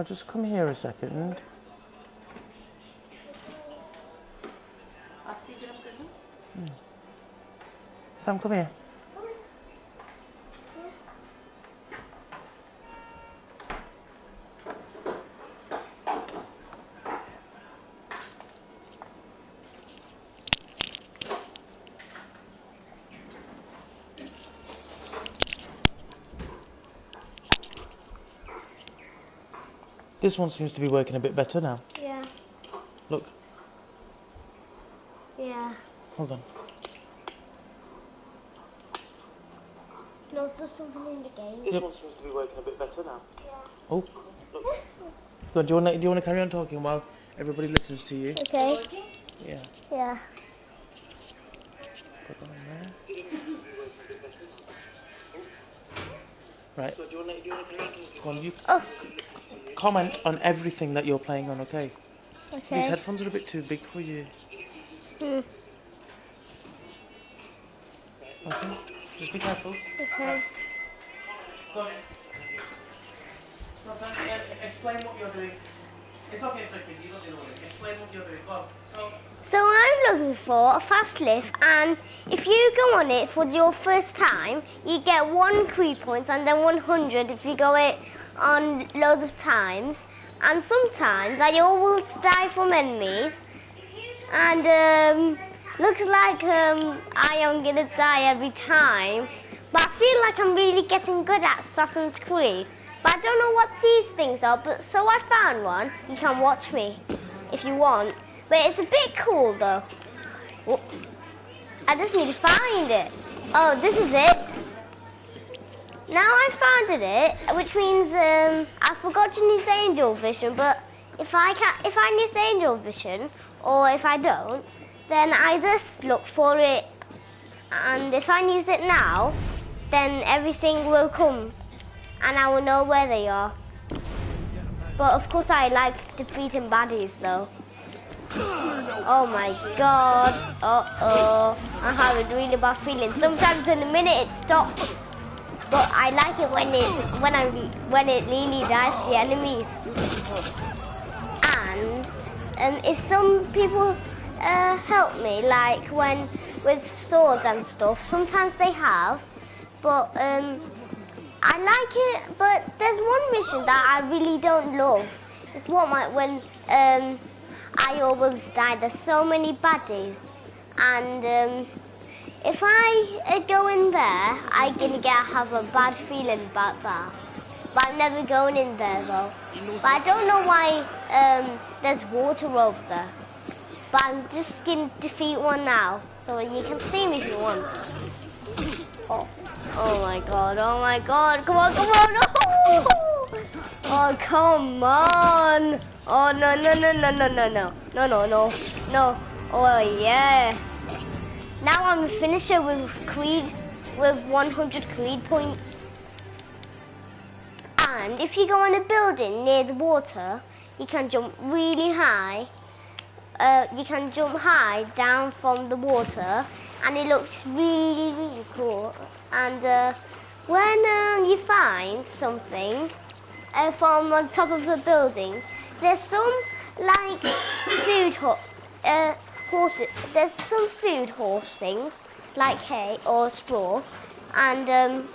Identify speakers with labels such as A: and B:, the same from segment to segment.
A: Just come here a second. Sam, come here. This one seems to be working a bit better now.
B: Yeah.
A: Look.
B: Yeah.
A: Hold on.
B: No, there's something in the game.
A: This one seems to be working a bit better now.
B: Yeah.
A: Oh, look. Go on, do you want to carry on talking while everybody listens to you?
B: Okay.
A: Yeah.
B: Yeah.
A: Put that on there. Right. Do you want to carry on talking? Go on, you comment on everything that you're playing on, okay?
B: Okay.
A: These headphones are a bit too big for you.
B: Hmm.
A: Okay. Just be careful.
B: Okay.
A: Go on. Explain what you're doing. It's okay, you don't need to worry. Explain what you're doing. Go on.
B: So I'm looking for a fast lift, and if you go on it for your first time, you get 1 creed points and then 100 if you go it on loads of times. And sometimes I always die from enemies, and looks like I am gonna die every time. But I feel like I'm really getting good at Assassin's Creed. But I don't know what these things are, but so I found one. You can watch me if you want. But it's a bit cool though. Oh, I just need to find it. Oh, this is it. Now I found it, which means I forgot to use the angel vision. But if I use the angel vision, or if I don't, then I just look for it. And if I use it now, then everything will come, and I will know where they are. But of course I like defeating baddies though. Oh my god. Uh-oh. I have a really bad feeling. Sometimes in a minute it stops. But I like it when it really dies the enemies. And if some people help me, like when with swords and stuff, sometimes they have. But I like it, but there's one mission that I really don't love. It's when I always die. There's so many baddies, and if I go in there, I'm gonna have a bad feeling about that. But I'm never going in there though. But I don't know why there's water over there. But I'm just gonna defeat one now, so you can see me if you want. Oh my god, come on, oh come on, oh no, oh yes, now I'm a finisher with 100 creed points. And if you go on a building near the water, you can jump really high, you can jump high down from the water, and it looks really cool. And when you find something from on top of a building, there's some like horses. There's some food horse things like hay or straw, and then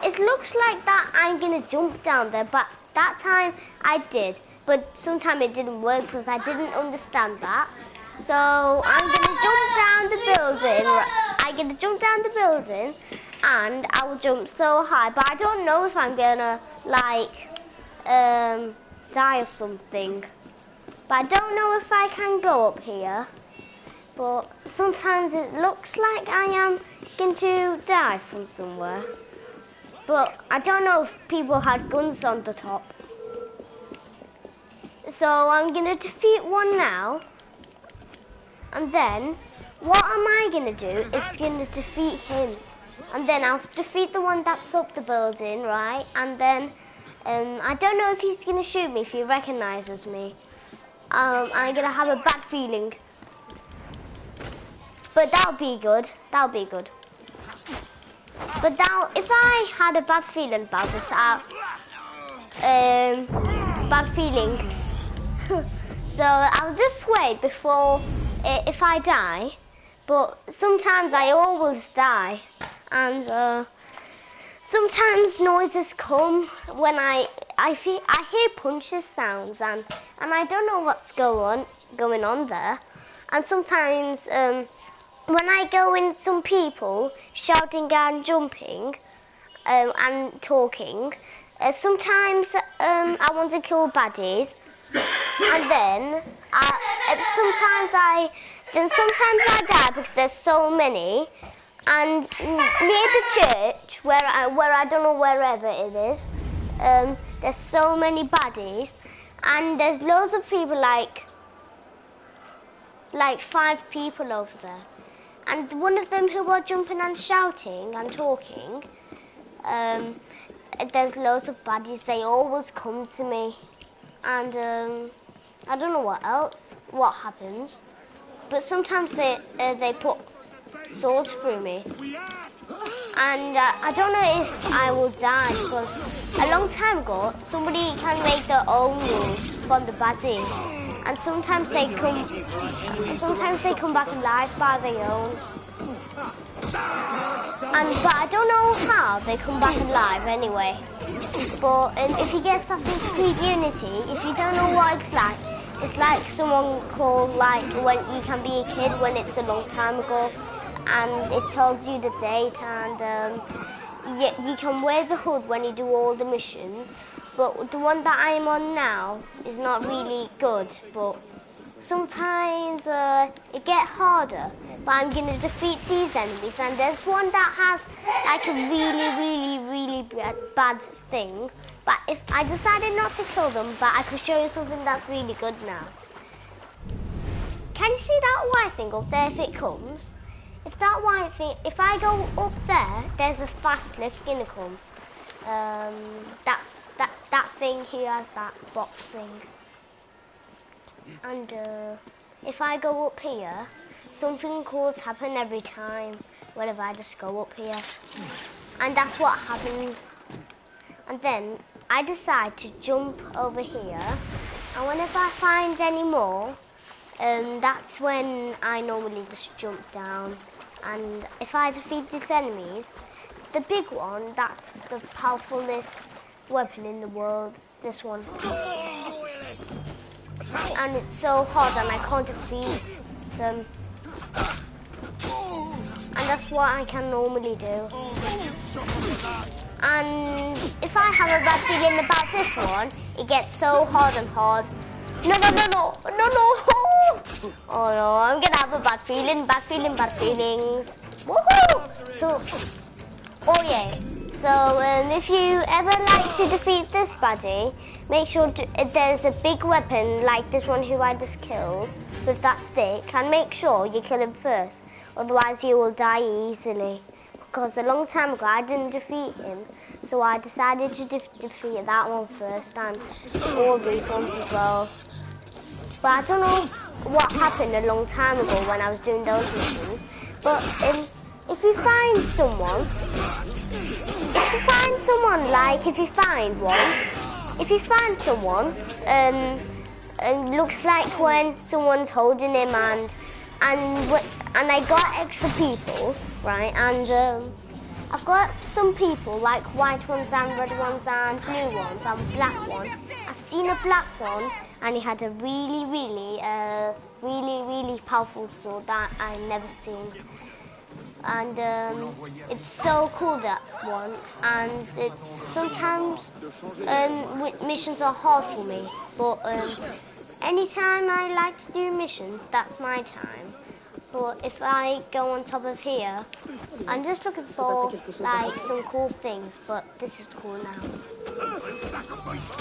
B: it looks like that I'm gonna jump down there. But that time I did, but sometimes it didn't work because I didn't understand that. So I'm gonna jump down the building. I'm gonna jump down the building, and I will jump so high. But I don't know if I'm gonna like die or something. But I don't know if I can go up here. But sometimes it looks like I am going to die from somewhere. But I don't know if people had guns on the top. So I'm gonna defeat one now. And then, what am I going to do is going to defeat him. And then I'll defeat the one that's up the building, right? And then, I don't know if he's going to shoot me if he recognizes me. I'm going to have a bad feeling. But that'll be good. That'll be good. But now, if I had a bad feeling about this, bad feeling. So I'll just wait before if I die. But sometimes I always die, and sometimes noises come when I hear punches sounds, and I don't know what's going on there. And sometimes when I go in some people shouting and jumping and talking, sometimes I want to kill baddies, and then sometimes I die because there's so many. And near the church, where I don't know wherever it is, there's so many baddies, and there's loads of people, like 5 people over there. And one of them who are jumping and shouting and talking, there's loads of baddies. They always come to me, and I don't know what happens, but sometimes they put swords through me, and I don't know if I will die, because a long time ago somebody can make their own rules from the baddies, and sometimes they come back alive by their own, but I don't know how they come back alive anyway. But if you get Assassin's Creed Unity, if you don't know what it's like someone called, like, when you can be a kid when it's a long time ago, and it tells you the date, and you can wear the hood when you do all the missions. But the one that I'm on now is not really good, but sometimes it gets harder. But I'm going to defeat these enemies, and there's one that has like a really bad thing. But if I decided not to kill them, but I could show you something that's really good now. Can you see that white thing up there if it comes? If that white thing, if I go up there, there's a fast lift gonna come. That thing here has that box thing. And if I go up here, something cool's happen every time whenever I just go up here. And that's what happens. And then I decide to jump over here, and whenever I find any more, that's when I normally just jump down. And if I defeat these enemies, the big one, that's the powerfulest weapon in the world, this one. And it's so hard and I can't defeat them. And that's what I can normally do. And if I have a bad feeling about this one, it gets so hard and hard. No. Oh no, I'm gonna have a bad feelings. Woohoo! Oh yeah. So if you ever like to defeat this baddie, make sure there's a big weapon like this one who I just killed with that stick, and make sure you kill him first, otherwise you will die easily. Because a long time ago I didn't defeat him, so I decided to defeat that one first, and all these ones as well. But I don't know what happened a long time ago when I was doing those missions. But if you find someone, looks like when someone's holding him, and I got extra people, right? And I've got some people, like white ones and red ones and blue ones and black one. I've seen a black one, and he had a really powerful sword that I've never seen. And it's so cool, that one. And it's sometimes missions are hard for me, but anytime I like to do missions, that's my time. But if I go on top of here, I'm just looking for like some cool things, but this is cool now.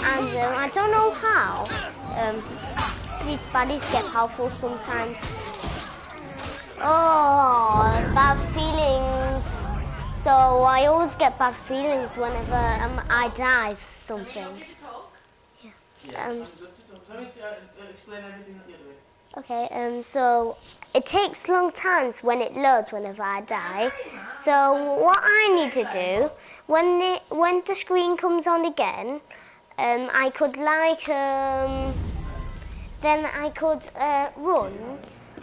B: And I don't know how these baddies get powerful sometimes. Oh, bad feelings. So I always get bad feelings whenever I die for something. Yeah.
A: Let me explain everything that you're doing.
B: Okay, so it takes long times when it loads whenever I die. So what I need to do, when the screen comes on again, I could like then I could run,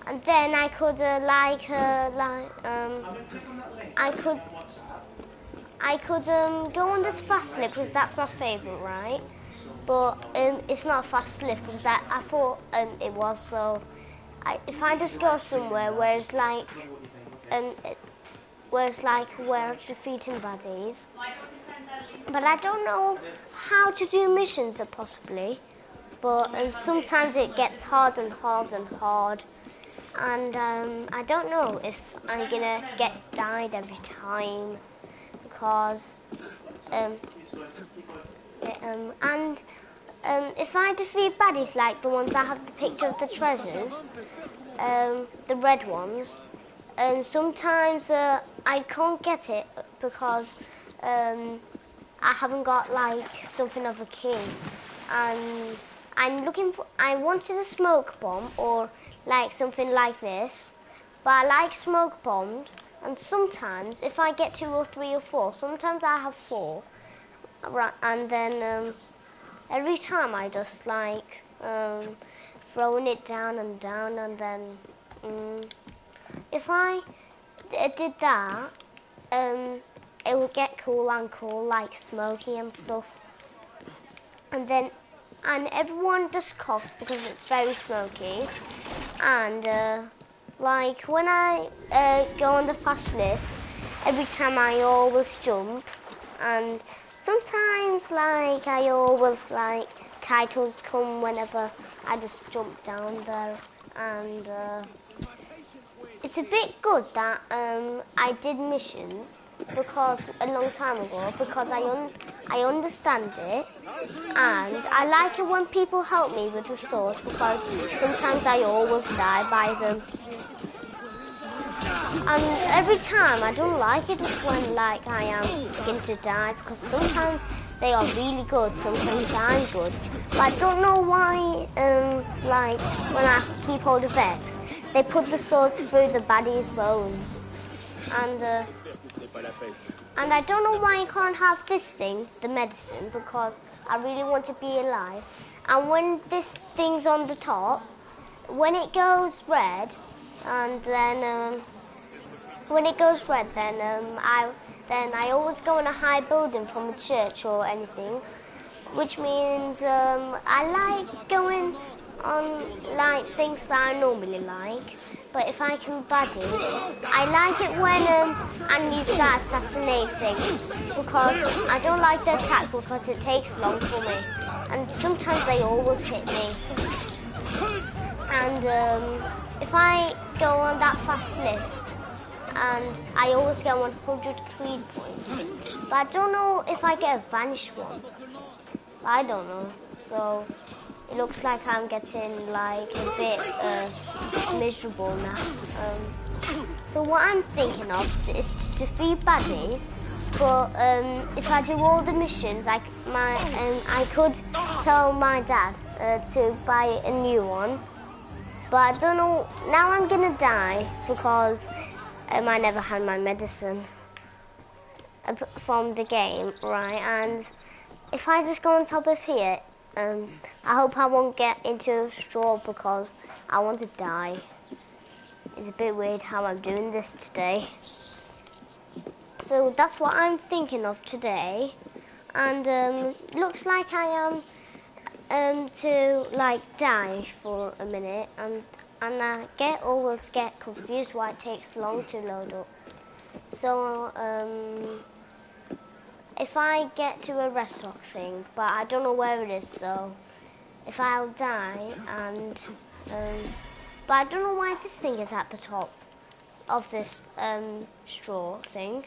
B: and then I could I could go on this fast lift because that's my favourite, right? But it's not a fast lift because I thought it was. So if I just go somewhere where it's like where I'm defeating baddies, but I don't know how to do missions possibly. But sometimes it gets hard and hard and hard, and I don't know if I'm gonna get died every time because if I defeat baddies like the ones that have the picture of the treasures, the red ones, sometimes I can't get it because I haven't got like something of a key, and I wanted a smoke bomb or like something like this, but I like smoke bombs, and sometimes if I get 2 or 3 or 4, sometimes I have 4, right, and then every time I just like throwing it down, and then if I did that, it would get cool like smoky and stuff, and everyone just coughs because it's very smoky, and like when I go on the fast lift, every time I always jump, and sometimes like I always like titles come whenever I just jump down there, and it's a bit good that I did missions because a long time ago, because I understand it, and I like it when people help me with the sword because sometimes I always die by them. And every time I don't like it just when like I am going to die because sometimes they are really good, sometimes I'm good. But I don't know why like when I keep hold of X, they put the swords through the baddie's bones. And I don't know why I can't have this thing, the medicine, because I really want to be alive. And when this thing's on the top, when it goes red, and then when it goes red, then I always go in a high building from a church or anything, which means I like going on like things that I normally like. But if I can baddies, I like it when I use that assassinate thing because I don't like the attack because it takes long for me, and sometimes they always hit me. And if I go on that fast lift, and I always get 100 creed points, but I don't know if I get a vanished one. I don't know, so it looks like I'm getting like a bit miserable now. So what I'm thinking of is to defeat baddies, but if I do all the missions, I could tell my dad to buy a new one, but I don't know. Now I'm gonna die because I never had my medicine from the game, right? And if I just go on top of here, I hope I won't get into a straw because I want to die. It's a bit weird how I'm doing this today. So that's what I'm thinking of today, and looks like I am to like die for a minute, and I always get confused why it takes long to load up. So if I get to a restaurant thing, but I don't know where it is, so if I'll die, and but I don't know why this thing is at the top of this straw thing,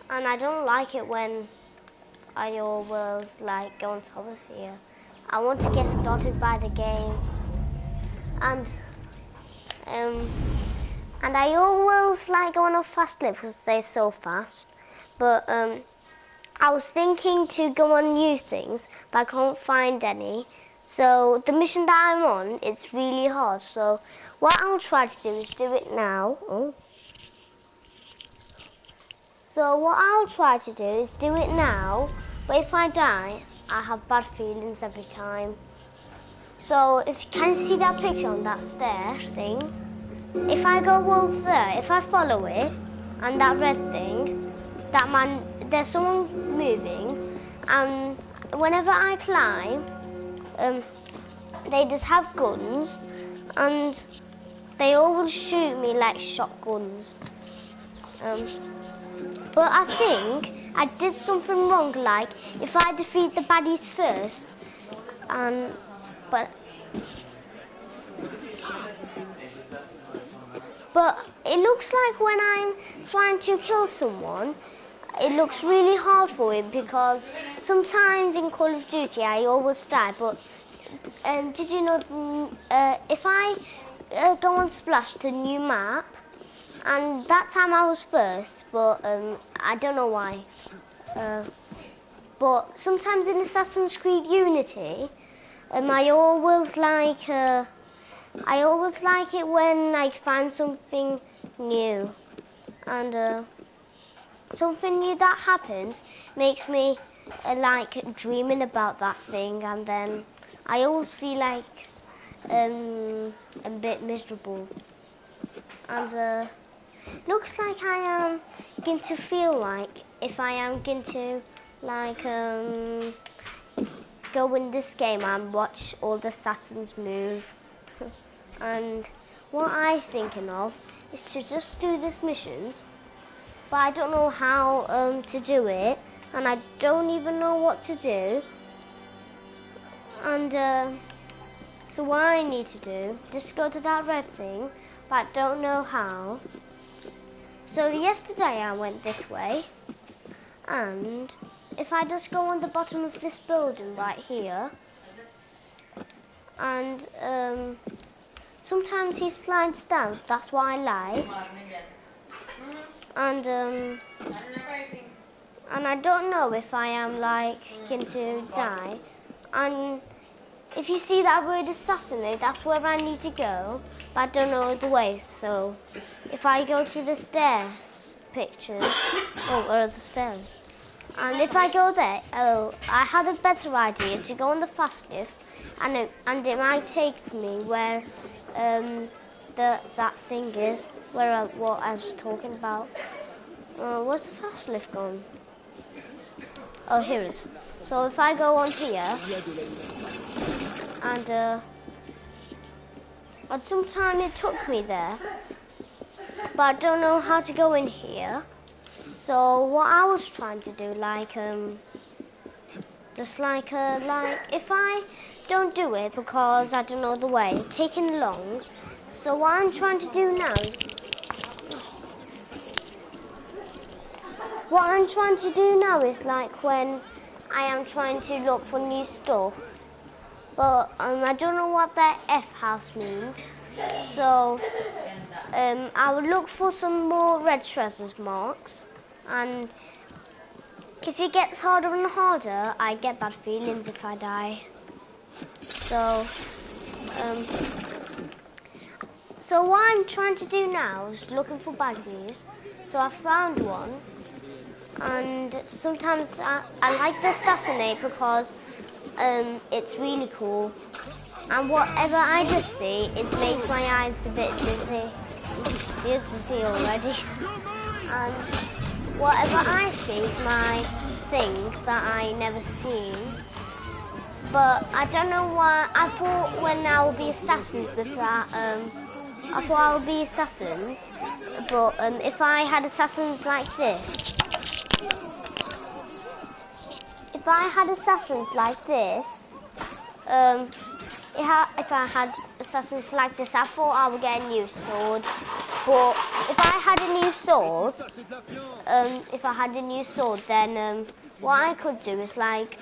B: and I don't like it when I always like go on top of here. I want to get started by the game, and I always like going off fast lift because they're so fast, but I was thinking to go on new things, but I can't find any. So the mission that I'm on, it's really hard. So what I'll try to do is do it now. So what I'll try to do is do it now, but if I die, I have bad feelings every time. So if you can see that picture on that stair thing, if I go over there, if I follow it, and that red thing, that man, there's someone moving, and whenever I climb, they just have guns, and they always shoot me like shotguns. But I think I did something wrong, like if I defeat the baddies first, but it looks like when I'm trying to kill someone, it looks really hard for it, because sometimes in Call of Duty I always die, but did you know if I go on Splash, the new map, and that time I was first, but I don't know why. But sometimes in Assassin's Creed Unity, I always like it when I find something new, and something new that happens makes me like dreaming about that thing, and then I always feel like a bit miserable, and looks like I am going to feel like if I am going to like go in this game and watch all the assassins move. And what I'm thinking of is to just do these missions, but I don't know how to do it, and I don't even know what to do, and so what I need to do, just go to that red thing, but I don't know how. So yesterday I went this way, and if I just go on the bottom of this building right here, and sometimes he slides down, that's what I like, and I don't know if I am like going to die, and if you see that word assassinate, that's where I need to go, but I don't know the way. So if I go to the stairs pictures, where are the stairs? And if I go there, I had a better idea to go on the fast lift, and it might take me where that thing is, where what I was talking about. Where's the fast lift gone? Oh, here it is. So if I go on here, and sometimes it took me there, but I don't know how to go in here. So what I was trying to do, like just like if I don't do it because I don't know the way, it's taking long. So what I'm trying to do now is like when I am trying to look for new stuff, but I don't know what that F house means. So I will look for some more red treasures marks, and if it gets harder and harder, I get bad feelings if I die. So what I'm trying to do now is looking for baddies. So I found one, and sometimes I like the assassinate because it's really cool. And whatever I just see, it makes my eyes a bit dizzy. You're dizzy already. And whatever I see is my thing that I never seen. But I don't know why. I thought when I will be assassins with that, I thought I would be assassins. But if I had assassins like this, if I had assassins like this, I thought I would get a new sword. But if I had a new sword, then what I could do is like,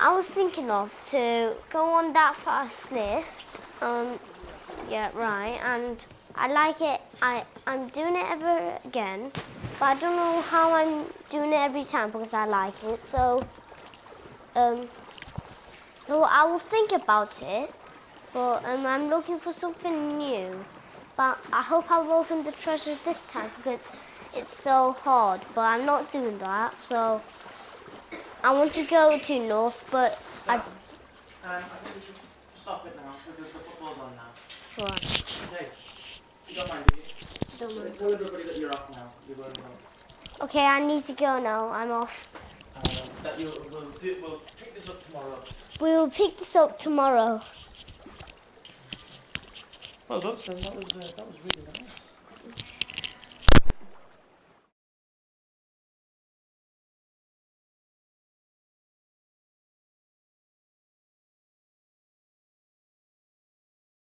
B: I was thinking of to go on that fast lift. Yeah, right, and I like it. I'm doing it ever again, but I don't know how I'm doing it every time because I like it. So I will think about it, but I'm looking for something new. But I hope I'll open the treasure this time because it's so hard, but I'm not doing that. So I want to go to North, but I
A: I think we should stop it now because the football's on now.
B: Right.
A: Okay. You don't mind, do you?
B: Don't mind.
A: Tell everybody that you're off now. You're going home.
B: Okay, I need to go now. I'm off.
A: That we'll pick this up tomorrow.
B: We'll pick this up tomorrow.
A: Well done, son. That was really nice.